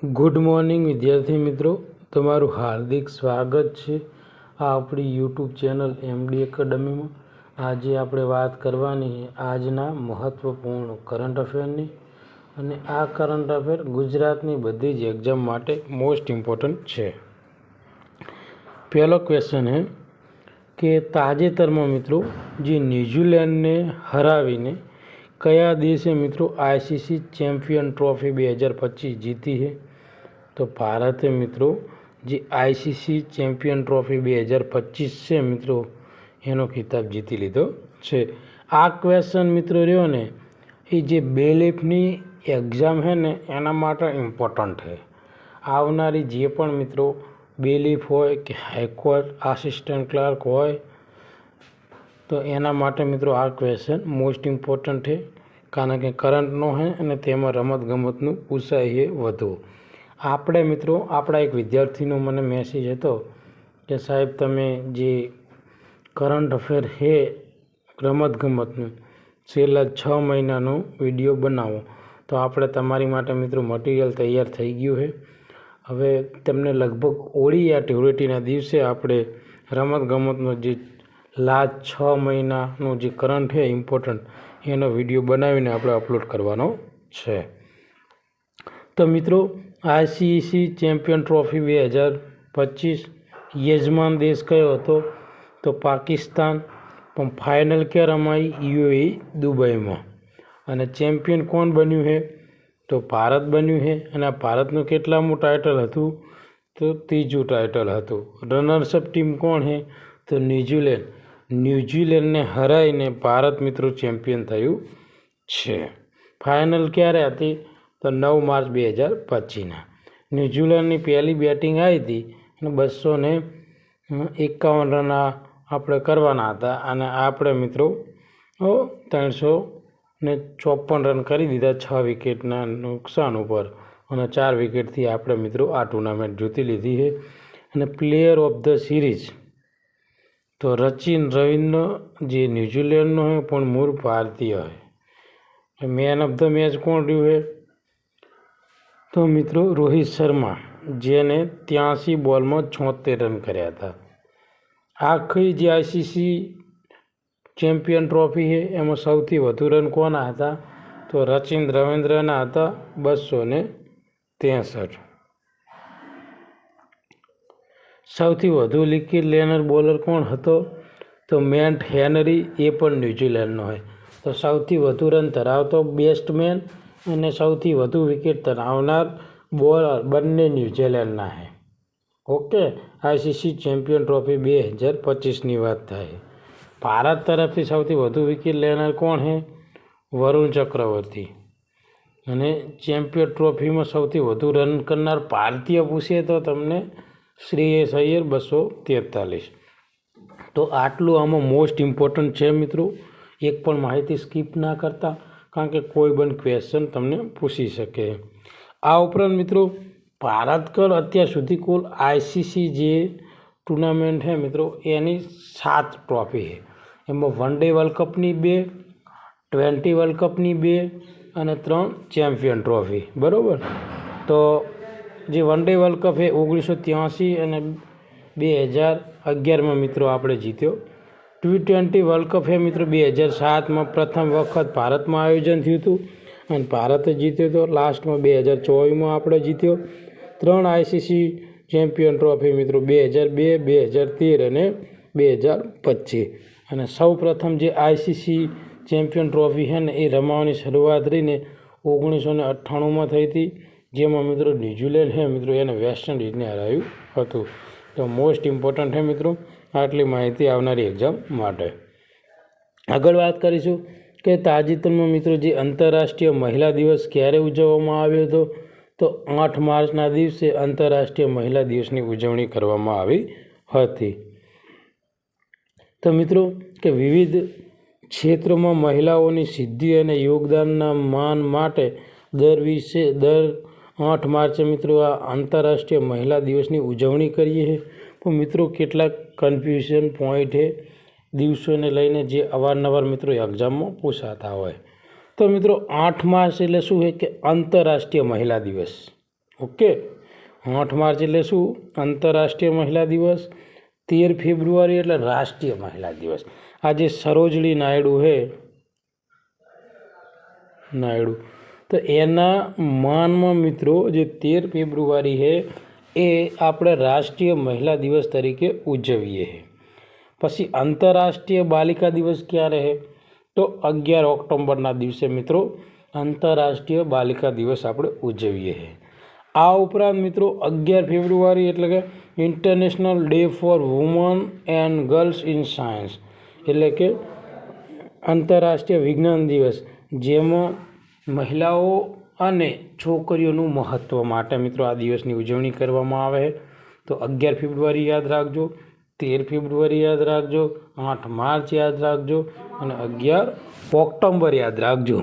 Good morning વિદ્યાર્થી મિત્રો, તમારું હાર્દિક સ્વાગત છે આ આપણી યુટ્યુબ ચેનલ એમડી એકેડમીમાં। આજે આપણે વાત કરવાની છે આજના મહત્ત્વપૂર્ણ કરંટ અફેરની, અને આ કરંટ અફેર ગુજરાતની બધી જ એક્ઝામ માટે મોસ્ટ ઇમ્પોર્ટન્ટ છે। પહેલો ક્વેશ્ચન છે કે તાજેતરમાં મિત્રો જે ન્યૂઝીલેન્ડને હરાવીને કયા દેશે મિત્રો આઈસીસી ચેમ્પિયન ટ્રોફી 2025 જીતી છે? તો ભારતે મિત્રો જે આઈસીસી ચેમ્પિયન ટ્રોફી 2025 છે મિત્રો એનો ખિતાબ જીતી લીધો છે। આ ક્વેશ્ચન મિત્રો રહ્યો ને એ જે બેલીફની એક્ઝામ છે ને એના માટે ઇમ્પોર્ટન્ટ છે। આવનારી જે પણ મિત્રો બેલીફ હોય કે હાઈકોર્ટ આસિસ્ટન્ટ ક્લાર્ક હોય તો એના માટે મિત્રો આ ક્વેશ્ચન મોસ્ટ ઇમ્પોર્ટન્ટ છે, કારણ કે કરંટનો છે અને તેમાં રમતગમતનું પૂછાય છે વધુ। આપણે મિત્રો આપણા એક વિદ્યાર્થીનો મને મેસેજ હતો કે સાહેબ તમે જે કરંટ અફેર છે રમતગમતનું છેલ્લા 6 મહિનાનો વિડીયો બનાવો, તો આપણે તમારી માટે મિત્રો મટીરિયલ તૈયાર થઈ ગયું છે। હવે તમને લગભગ ઓડિયા ટિવરેટીના દિવસે આપણે રમતગમતનો જે લાસ્ટ 6 મહિનાનું જે કરંટ છે ઇમ્પોર્ટન્ટ એનો વિડીયો બનાવીને આપણે અપલોડ કરવાનો છે। તો મિત્રો આઈસીસી ચેમ્પિયન ટ્રોફી 2025 યજમાન દેશ કયો હતો? તો પાકિસ્તાન, પણ ફાઇનલ ક્યાં રમાઈ? યુએઈ દુબઈમાં। અને ચેમ્પિયન કોણ બન્યું છે? તો ભારત બન્યું છે। અને આ ભારતનું કેટલામું ટાઇટલ હતું? તો 3જું ટાઇટલ હતું। રનર્સઅપ ટીમ કોણ છે? તો ન્યૂઝીલેન્ડ। ન્યૂઝીલેન્ડને હરાવીને ભારત મિત્રો ચેમ્પિયન થયું છે। ફાઇનલ ક્યારે હતી? તો 9 માર્ચ 2025ના। ન્યૂઝીલેન્ડની પહેલી બેટિંગ આવી હતી અને 251 રન આપણે કરવાના હતા, અને આપણે મિત્રો 354 રન કરી દીધા 6 વિકેટના નુકસાન ઉપર, અને 4 વિકેટથી આપણે મિત્રો આ ટુર્નામેન્ટ જીતી લીધી છે। અને પ્લેયર ઓફ ધ સિરીઝ તો સચિન રવિન્દ્ર જે ન્યૂઝીલેન્ડનો છે પણ મૂળ ભારતીય છે। મેન ઓફ ધ મેચ કોણ રહ્યું છે? તો મિત્રો રોહિત શર્મા, જેને 83 બોલમાં 76 રન કર્યા હતા। આખી જે આઈસીસી ચેમ્પિયન ટ્રોફી છે એમાં સૌથી વધુ રન કોના હતા? તો સચિન રવિન્દ્રના હતા 263। સૌથી વધુ વિકેટ લેનાર બોલર કોણ હતો? તો મેટ હેનરી, એ પણ ન્યૂઝીલેન્ડનો છે। તો સૌથી વધુ રન ધરાવતો બેટ્સમેન અને સૌથી વધુ વિકેટ ધરાવનાર બોલર બંને ન્યૂઝીલેન્ડના છે। ઓકે, આઈસીસી ચેમ્પિયન ટ્રોફી 2025ની વાત થાય। ભારત તરફથી સૌથી વધુ વિકેટ લેનાર કોણ છે? વરુણ ચક્રવર્તી। અને ચેમ્પિયન ટ્રોફીમાં સૌથી વધુ રન કરનાર ભારતીય પૂછે તો તમને શ્રેયસ અય્યર 243। તો આટલું આમાં મોસ્ટ ઇમ્પોર્ટન્ટ છે મિત્રો, એક પણ માહિતી સ્કીપ ના કરતા, કારણ કે કોઈ પણ ક્વેશ્ચન તમને પૂછી શકે। આ ઉપરાંત મિત્રો ભારત કર અત્યાર સુધી કુલ આઈસીસી જે ટુર્નામેન્ટ છે મિત્રો એની 7 ટ્રોફી છે। એમાં વન ડે વર્લ્ડ કપની 2, T20 વર્લ્ડ કપની 2 અને 3 ચેમ્પિયન ટ્રોફી, બરાબર। તો જે વન ડે વર્લ્ડ કપ છે 1983 અને 2011માં મિત્રો આપણે જીત્યો। T20 વર્લ્ડ કપ છે મિત્રો 2007માં પ્રથમ વખત ભારતમાં આયોજન થયું હતું અને ભારતે જીત્યો હતો। લાસ્ટમાં 2024માં આપણે જીત્યો। 3 આઈસીસી ચેમ્પિયન ટ્રોફી મિત્રો 2002, 2013 અને 2025। અને સૌ પ્રથમ જે આઈસીસી ચેમ્પિયન ટ્રોફી છે ને એ રમવાની શરૂઆત રહીને 1998માં થઈ હતી, જેમાં મિત્રો ન્યૂઝીલેન્ડ છે મિત્રો એને વેસ્ટ ઇન્ડિઝને હરાવ્યું હતું। તો મોસ્ટ ઇમ્પોર્ટન્ટ છે મિત્રો આટલી માહિતી આવનારી એક્ઝામ માટે। આગળ વાત કરીશું કે તાજેતરમાં મિત્રો જે આંતરરાષ્ટ્રીય મહિલા દિવસ ક્યારે ઉજવવામાં આવ્યો હતો? તો 8 માર્ચના દિવસે આંતરરાષ્ટ્રીય મહિલા દિવસની ઉજવણી કરવામાં આવી હતી। તો મિત્રો કે વિવિધ ક્ષેત્રોમાં મહિલાઓની સિદ્ધિ અને યોગદાનના માન માટે દર 8 માર્ચે મિત્રો આ આંતરરાષ્ટ્રીય મહિલા દિવસની ઉજવણી કરીએ છીએ। પણ મિત્રો કેટલાક કન્ફ્યુઝન પોઈન્ટ છે દિવસોને લઈને જે અવારનવાર મિત્રો એક્ઝામમાં પૂછાતા હોય। તો મિત્રો 8 માર્ચ એટલે શું છે કે આંતરરાષ્ટ્રીય મહિલા દિવસ। ઓકે, 8 માર્ચ એટલે શું? આંતરરાષ્ટ્રીય મહિલા દિવસ. 13 ફેબ્રુઆરી એટલે રાષ્ટ્રીય મહિલા દિવસ. આજે સરોજની નાયડુ તો એના માનમાં મિત્રો જે 13 ફેબ્રુઆરી છે એ આપણે રાષ્ટ્રીય મહિલા દિવસ તરીકે ઉજવીએ છીએ. પછી આંતરરાષ્ટ્રીય બાલિકા દિવસ ક્યારે છે? તો 11 ઓક્ટોબરના દિવસે મિત્રો આંતરરાષ્ટ્રીય બાલિકા દિવસ આપણે ઉજવીએ છીએ. આ ઉપરાંત મિત્રો 11 ફેબ્રુઆરી એટલે કે international day four woman and girls in science એટલે કે આંતરરાષ્ટ્રીય વિજ્ઞાન દિવસ, જેમાં મહિલાઓ અને છોકરીઓનું મહત્ત્વ માટે મિત્રો આ દિવસની ઉજવણી કરવામાં આવે છે. તો 11 ફેબ્રુઆરી યાદ રાખજો, 13 ફેબ્રુઆરી યાદ રાખજો, 8 માર્ચ યાદ રાખજો અને 11 ઓક્ટોબર યાદ રાખજો.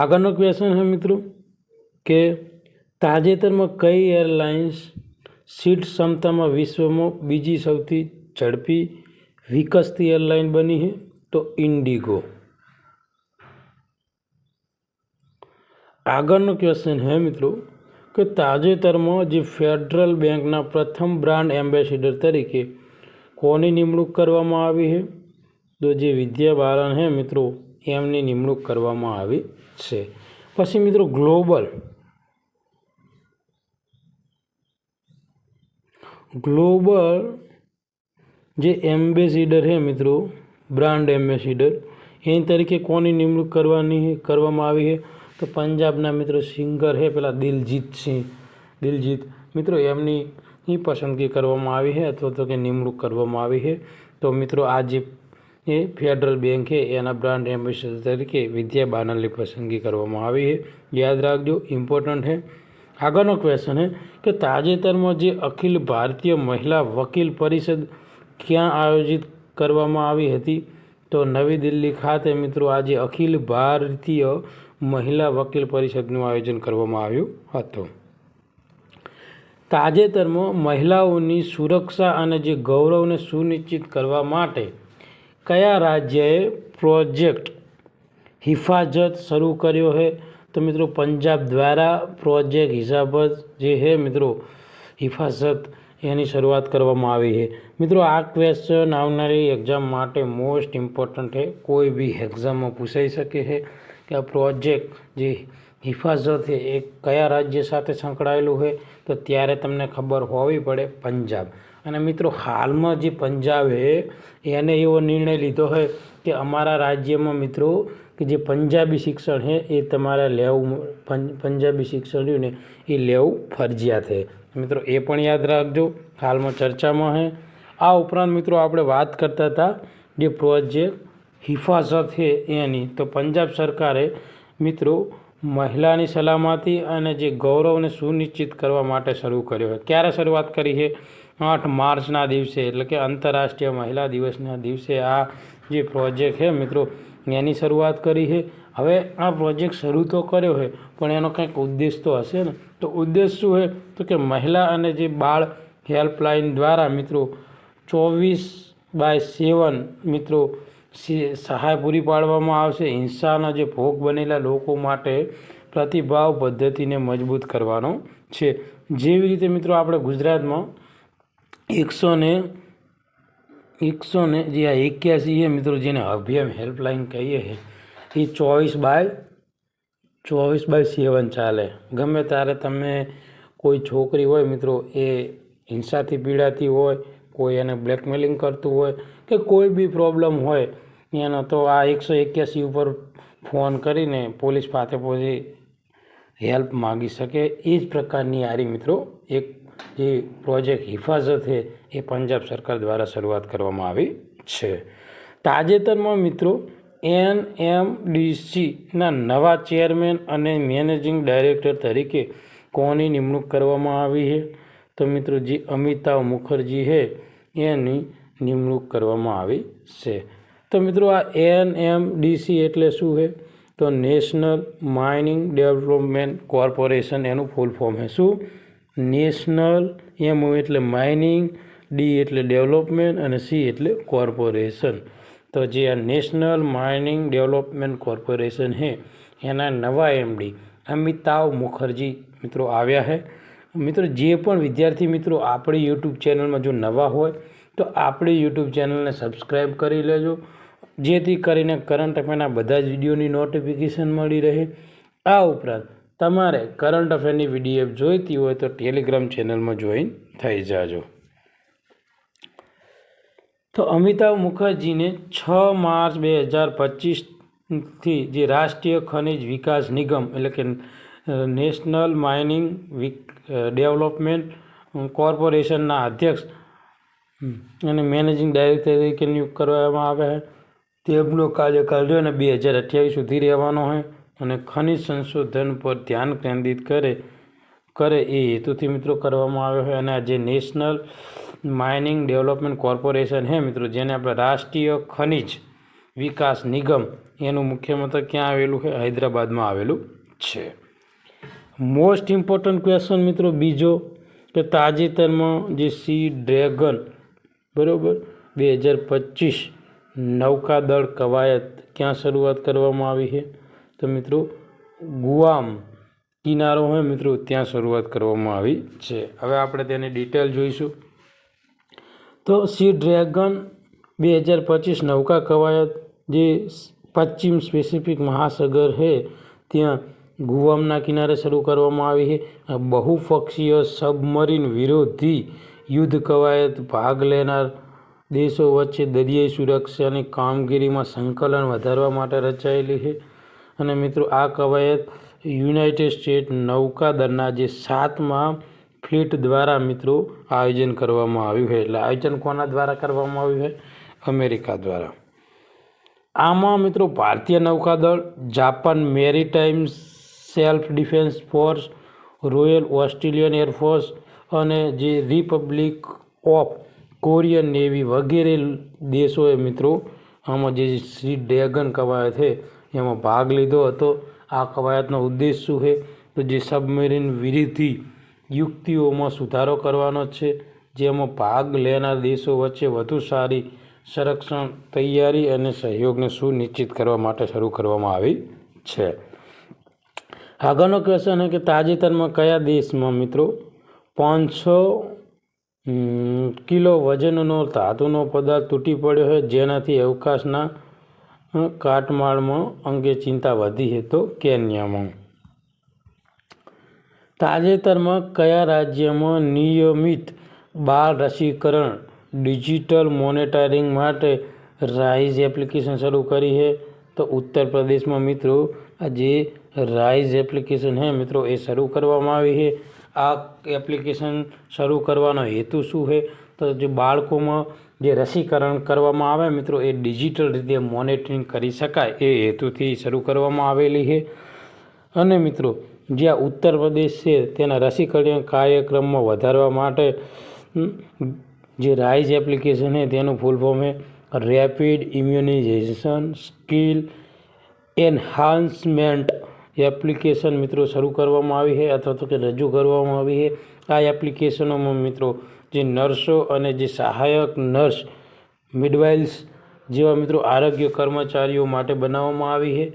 આગળનો ક્વેશ્ચન છે મિત્રો કે તાજેતરમાં કઈ એરલાઇન્સ સીટ ક્ષમતામાં વિશ્વમાં બીજી સૌથી ઝડપી વિકસતી એરલાઇન બની છે? તો ઇન્ડિગો. આગળનો ક્વેશ્ચન છે મિત્રો કે તાજેતરમાં જે ફેડરલ બેંકના પ્રથમ બ્રાન્ડ એમ્બેસેડર તરીકે કોની નિમણૂક કરવામાં આવી છે? તો જે વિદ્યા બાલન છે મિત્રો એમની નિમણૂક કરવામાં આવી છે. પછી મિત્રો ગ્લોબલ જે એમ્બેસેડર છે મિત્રો બ્રાન્ડ એમ્બેસેડર એની તરીકે કોની નિમણૂક કરવામાં આવી છે? તો પંજાબના મિત્રો સિંગર છે પેલા દિલજીત મિત્રો એમની પસંદગી કરવામાં આવી છે અથવા તો કે નિમણૂક કરવામાં આવી છે. તો મિત્રો આ જે ફેડરલ બેંક છે એના બ્રાન્ડ એમ્બેસેડર તરીકે વિદ્યા બાલનની પસંદગી કરવામાં આવી છે. યાદ રાખજો, ઇમ્પોર્ટન્ટ છે. આગળનો ક્વેશ્ચન છે કે તાજેતરમાં જે અખિલ ભારતીય મહિલા વકીલ પરિષદ ક્યાં આયોજિત કરવામાં આવી હતી? તો નવી દિલ્હી ખાતે મિત્રો આજે અખિલ ભારતીય મહિલા વકીલ પરિષદનું આયોજન કરવામાં આવ્યું હતું. તાજેતરમાં મહિલાઓની સુરક્ષા અને જે ગૌરવને સુનિશ્ચિત કરવા માટે કયા રાજ્યએ પ્રોજેક્ટ હિફાજત શરૂ કર્યો છે? તો મિત્રો પંજાબ દ્વારા પ્રોજેક્ટ જે છે મિત્રો હિફાજત એની શરૂઆત કરવામાં આવી છે. મિત્રો આ ક્વેશ્ચન આવનારી એક્ઝામ માટે મોસ્ટ ઇમ્પોર્ટન્ટ છે. કોઈ બી એક્ઝામમાં પૂછાઈ શકે છે કે આ પ્રોજેક્ટ જે હિફાજત છે એ કયા રાજ્ય સાથે સંકળાયેલું છે? તો ત્યારે તમને ખબર હોવી પડે પંજાબ. અને મિત્રો હાલમાં જે પંજાબ છે એને એવો નિર્ણય લીધો છે કે અમારા રાજ્યમાં મિત્રો કે જે પંજાબી શિક્ષણ છે એ તમારે લેવું, પંજાબી શિક્ષણ રહ્યું ને એ લેવું ફરજિયાત છે. મિત્રો એ પણ યાદ રાખજો, હાલમાં ચર્ચામાં છે. આ ઉપરાંત મિત્રો આપણે વાત કરતા હતા જે પ્રોજેક્ટ હિફાજત છે એની, તો પંજાબ સરકારે મિત્રો મહિલાની સલામતી અને જે ગૌરવને સુનિશ્ચિત કરવા માટે શરૂ કર્યો છે. ક્યારે શરૂઆત કરી છે? 8 માર્ચના દિવસે એટલે કે આંતરરાષ્ટ્રીય મહિલા દિવસના દિવસે આ જે પ્રોજેક્ટ છે મિત્રો એની શરૂઆત કરી છે. હવે આ પ્રોજેક્ટ શરૂ તો કર્યો છે પણ એનો કંઈક ઉદ્દેશ તો હશે ને. તો ઉદ્દેશ શું છે? તો કે મહિલા અને જે બાળ હેલ્પલાઇન દ્વારા મિત્રો 24/7 મિત્રો સહાય પૂરી પાડવામાં આવશે. હિંસાના જે ભોગ બનેલા લોકો માટે પ્રતિભાવ પદ્ધતિને મજબૂત કરવાનો છે. જેવી રીતે મિત્રો આપણે ગુજરાતમાં 181 છે મિત્રો જેને અભિયમ હેલ્પલાઇન કહીએ છીએ, એ 24/7 ચાલે. ગમે ત્યારે તમે કોઈ છોકરી હોય મિત્રો એ હિંસાથી પીડાતી હોય, કોઈ એને બ્લેકમેલિંગ કરતું હોય કે કોઈ બી પ્રોબ્લેમ હોય એનો, તો આ 181 ઉપર ફોન કરીને પોલીસ પાસે પહોંચી હેલ્પ માગી શકે. એ જ પ્રકારની આરી મિત્રો એક જે પ્રોજેક્ટ હિફાજત છે એ પંજાબ સરકાર દ્વારા શરૂઆત કરવામાં આવી છે. તાજેતરમાં મિત્રો NMDCના નવા ચેરમેન અને મેનેજિંગ ડાયરેક્ટર તરીકે કોની નિમણૂક કરવામાં આવી છે? તો મિત્રો જે અમિતાભ મુખર્જી છે એની નિમણૂક કરવામાં આવી છે. તો મિત્રો આ NMDC એટલે શું છે? તો નેશનલ માઇનિંગ ડેવલપમેન્ટ કોર્પોરેશન એનું ફૂલ ફોર્મ છે. શું? નેશનલ, M એટલે માઇનિંગ, D એટલે ડેવલપમેન્ટ અને C એટલે કોર્પોરેશન. तो जे नेशनल माइनिंग डेवलपमेंट कॉर्पोरेशन है एना नवा एमडी अमिताभ मुखर्जी मित्रों आव्या है। मित्रों जे पण विद्यार्थी मित्रों आपणी यूट्यूब चैनल में जो नवा होय तो आपणी यूट्यूब चैनल ने सब्सक्राइब करी लेजो, जेथी करीने करंट अफेरना बधा ज विडियोनी नोटिफिकेशन मळी रहे। आ उपरांत तमारे करंट अफेरनी पीडीएफ जोईती होय तो टेलिग्राम चैनल में जॉइन थई जाजो। तो अमिताभ मुखर्जी ने 6 मार्च 2025 थी जे राष्ट्रीय खनिज विकास निगम एटले के नेशनल माइनिंग डेवलपमेंट कॉर्पोरेशन अध्यक्ष અને મેનેજિંગ ડાયરેક્ટર તરીકે નિયુક્ત કરવામાં આવ્યા છે। તેમનો કાર્યકાળ જો 2028 સુધી રહેવાનો છે અને ખનિજ સંશોધન પર ધ્યાન કેન્દ્રિત કરે એ હેતુથી મિત્રો કરવામાં આવ્યો છે। અને આ જે નેશનલ માઇનિંગ ડેવલપમેન્ટ કોર્પોરેશન છે મિત્રો, જેને આપણે રાષ્ટ્રીય ખનિજ વિકાસ નિગમ, એનું મુખ્ય મથક ક્યાં આવેલું છે? હૈદરાબાદમાં આવેલું છે। મોસ્ટ ઇમ્પોર્ટન્ટ ક્વેશ્ચન મિત્રો બીજો કે તાજેતરમાં જે સી ડ્રેગન बराबर 2025 नौकादल कवायत क्या शुरुआत करवामां आवी है? तो मित्रों गुआम किनारो है मित्रों त्या शुरुआत करवामां आवी छे। हवे आपणे तेनी डिटेल जोईशुं। तो सी ड्रेगन 2025 नौका कवायत जे पश्चिम पेसिफिक महासागर है त्या गुआमना किनारे शुरू करवामां आवी है। बहुपक्षीय सबमरीन विरोधी युद्ध कवायत भाग लेनार देशों वच्चे दरियाई सुरक्षा की कामगीरी में संकलन वधारवा माटे रचायेली है। अने मित्रों आ कवायत यूनाइटेड स्टेट नौकादळना जे 7मा फ्लीट द्वारा मित्रों आयोजन करवामां आव्युं है। एटले आयोजन कोना द्वारा करवामां आव्युं है? अमेरिका द्वारा। आमां मित्रों भारतीय नौकादळ, Japan maritime self defence force, royal Australian air force અને જે રિપબ્લિક ઓફ કોરિયન નેવી વગેરે દેશોએ મિત્રો આમાં જે સી ડ્રેગન કવાયત છે એમાં ભાગ લીધો હતો। આ કવાયતનો ઉદ્દેશ શું છે? તો જે સબમરીન વિરોધી યુક્તિઓમાં સુધારો કરવાનો છે, જેમાં ભાગ લેનાર દેશો વચ્ચે વધુ સારી સંરક્ષણ તૈયારી અને સહયોગને સુનિશ્ચિત કરવા માટે શરૂ કરવામાં આવી છે। આગળનો ક્વેશ્ચન છે કે તાજેતરમાં કયા દેશમાં મિત્રો 500 किलो वजननो धातुनो पदार्थ तूटी पड़्यो है, जेनाथी अवकाशना काटमाळमां अंगे चिंता वधी है? तो केन्यामां। ताजेतरमां कया राज्यमां नियमित बाळ रसीकरण डिजिटल मॉनिटरिंग माटे राइज एप्लिकेशन शुरू करी है? तो उत्तर प्रदेश में मित्रों जे राइज एप्लिकेशन है मित्रों ये शुरू करवामां आवी है। आ एप्लिकेशन शुरू करवानो हेतु शू है? तो जो बाळको में जे रसीकरण करवामां आवे मित्रों ये डिजिटल रीते मॉनिटरिंग करी शकाय ए हेतुथी शुरू करवामां आवेली है। अने मित्रों ज्यां उत्तर प्रदेश है तेना रसीकरण कार्यक्रम में वधारवा माटे जे राइज एप्लिकेशन है तेनुं फूल फॉर्म है rapid immunization skill enhancement application मित्रों शुरू करवामां आवी है अथवा तो कि रजू करवामां आवी है। आ एप्लिकेशनों में मित्रों जे नर्सों अने जे सहायक नर्स मिडवाइल्स जेवा मित्रों आरोग्य कर्मचारीओ माटे बनाववामां आवी है,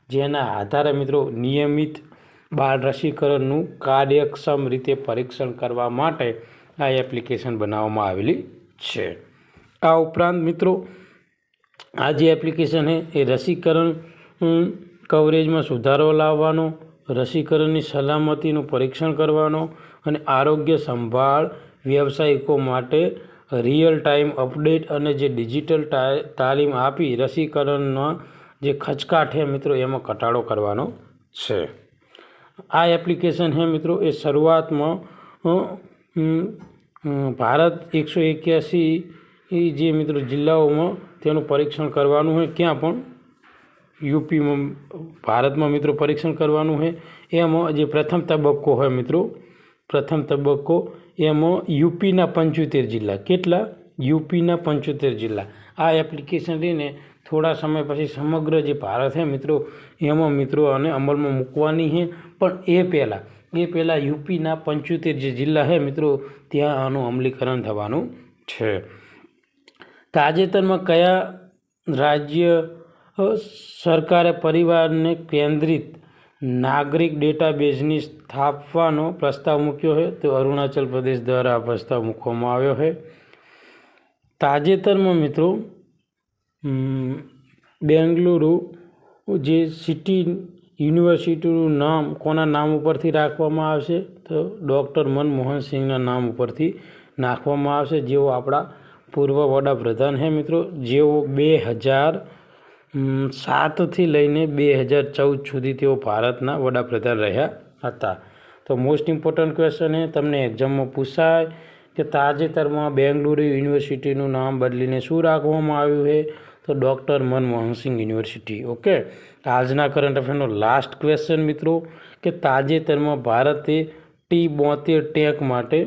जेना आधारे मित्रों नियमित बाळ रसीकरणनुं कार्यक्षम रीते परीक्षण करवा माटे आ एप्लिकेशन बनाववामां आवेली छे। आ उपरांत मित्रों आ जे एप्लिकेशन है ए रसीकरण कवरेज में सुधारो लाववानो, रसीकरणनी सलामतीनुं परीक्षण करवानो अने आरोग्य संभाळ व्यवसायिको माटे रियल टाइम अपडेट अने जे डिजिटल तालीम आपी रसीकरणना जे खचकाट है मित्रों एमां घटाडो करवानो छे। आ एप्लिकेशन है मित्रों ए शुरुआत में भारत 181 जे मित्रों जिल्लाओं में तेनुं परीक्षण करवानुं है। क्या पण यूपी में भारत में मित्रों परीक्षण करवानुं है। एमां जे प्रथम तबक्को है मित्रों, प्रथम तबक्को एमां यूपीना 75 जिल्ला, केटला? यूपीना 75 जिल्ला। आ एप्लिकेशन लईने थोड़ा समय पछी समग्र जे भारत है मित्रों एमां मित्रों आने अमल में मूकवानी है। पण ए पहला यूपीना 75 जे जिल्ला है मित्रों त्यां आनुं अमलीकरण थवानुं छे। ताजेतरमां कया રાજ્ય સરકારે પરિવારને કેન્દ્રિત નાગરિક ડેટાબેઝની સ્થાપવાનો પ્રસ્તાવ મૂક્યો છે, તો અરુણાચલ પ્રદેશ દ્વારા આ પ્રસ્તાવ મૂકવામાં આવ્યો છે. તાજેતરમાં મિત્રો બેંગલુરુ જે સિટી યુનિવર્સિટીનું નામ કોના નામ ઉપરથી રાખવામાં આવશે, તો ડૉક્ટર મનમોહન સિંહના નામ ઉપરથી નાખવામાં આવશે, જેઓ આપણા પૂર્વ વડાપ્રધાન છે મિત્રો, જેઓ 2007થી લઈને 2014 સુધી તેઓ ભારતના વડાપ્રધાન રહ્યા હતા. તો મોસ્ટ ઇમ્પોર્ટન્ટ ક્વેશ્ચન છે, તમને એક્ઝામમાં પૂછાય કે તાજેતરમાં બેંગલુરુ યુનિવર્સિટીનું નામ બદલીને શું રાખવામાં આવ્યું છે, તો ડૉક્ટર મનમોહનસિંહ યુનિવર્સિટી. ઓકે, આજના કરંટ અફેરનો લાસ્ટ ક્વેશ્ચન મિત્રો કે તાજેતરમાં ભારતે T-72 ટેન્ક માટે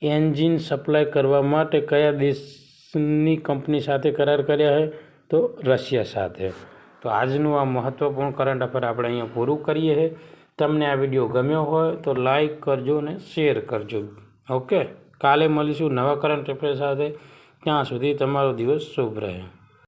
એન્જિન સપ્લાય કરવા માટે કયા દેશની કંપની સાથે કરાર કર્યા છે, તો રશિયા સાથે. તો આજનું આ મહત્ત્વપૂર્ણ કરંટ અફેર આપણે અહીંયા પૂરું કરીએ છીએ. તમને આ વિડીયો ગમ્યો હોય તો લાઈક કરજો અને શેર કરજો. ઓકે, કાલે મળીશું નવા કરંટ અફેર સાથે. ત્યાં સુધી તમારો દિવસ શુભ રહે.